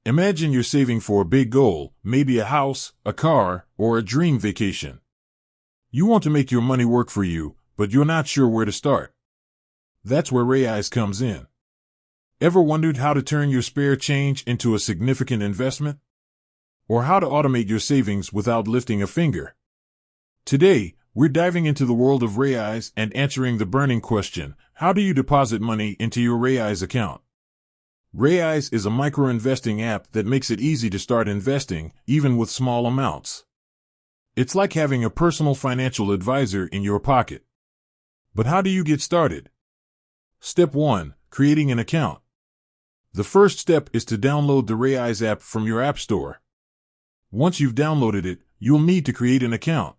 Imagine you're saving for a big goal, maybe a house, a car, or a dream vacation. You want to make your money work for you, but you're not sure where to start. That's where Raiz comes in. Ever wondered how to turn your spare change into a significant investment? Or how to automate your savings without lifting a finger? Today, we're diving into the world of Raiz and answering the burning question, how do you deposit money into your Raiz account? Raiz is a micro-investing app that makes it easy to start investing, even with small amounts. It's like having a personal financial advisor in your pocket. But how do you get started? Step 1. Creating an account. The first step is to download the Raiz app from your app store. Once you've downloaded it, you'll need to create an account.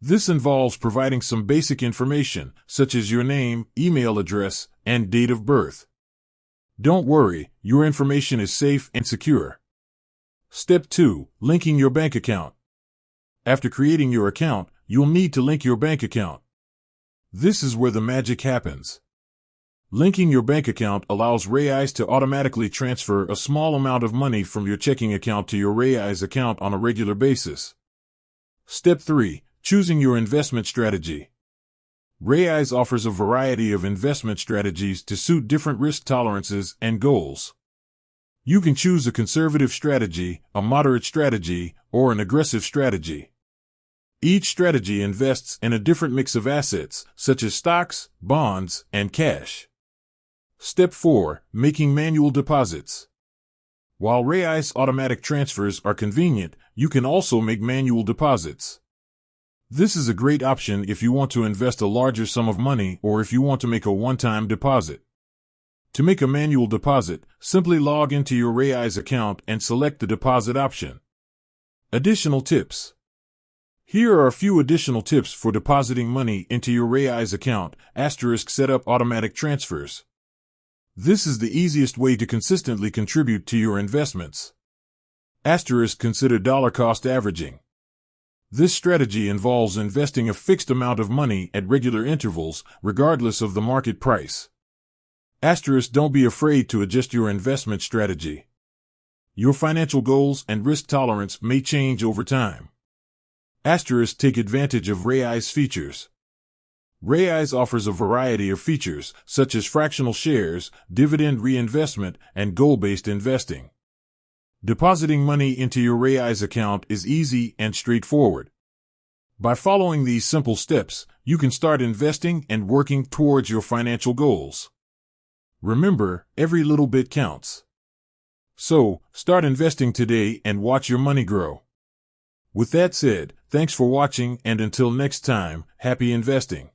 This involves providing some basic information, such as your name, email address, and date of birth. Don't worry, your information is safe and secure. Step 2. Linking your bank account. After creating your account, you'll need to link your bank account. This is where the magic happens. Linking your bank account allows Raiz to automatically transfer a small amount of money from your checking account to your Raiz account on a regular basis. Step 3. Choosing your investment strategy. Raiz offers a variety of investment strategies to suit different risk tolerances and goals. You can choose a conservative strategy, a moderate strategy, or an aggressive strategy. Each strategy invests in a different mix of assets, such as stocks, bonds, and cash. Step 4. Making manual deposits. While Raiz automatic transfers are convenient, you can also make manual deposits. This is a great option if you want to invest a larger sum of money or if you want to make a one-time deposit. To make a manual deposit, simply log into your Raiz account and select the deposit option. Additional tips. Here are a few additional tips for depositing money into your Raiz account. Set up automatic transfers. This is the easiest way to consistently contribute to your investments. Consider dollar cost averaging. This strategy involves investing a fixed amount of money at regular intervals, regardless of the market price. Don't be afraid to adjust your investment strategy. Your financial goals and risk tolerance may change over time. Take advantage of Raiz features. Raiz offers a variety of features, such as fractional shares, dividend reinvestment, and goal-based investing. Depositing money into your Raiz account is easy and straightforward. By following these simple steps, you can start investing and working towards your financial goals. Remember, every little bit counts. So, start investing today and watch your money grow. With that said, thanks for watching, and until next time, happy investing.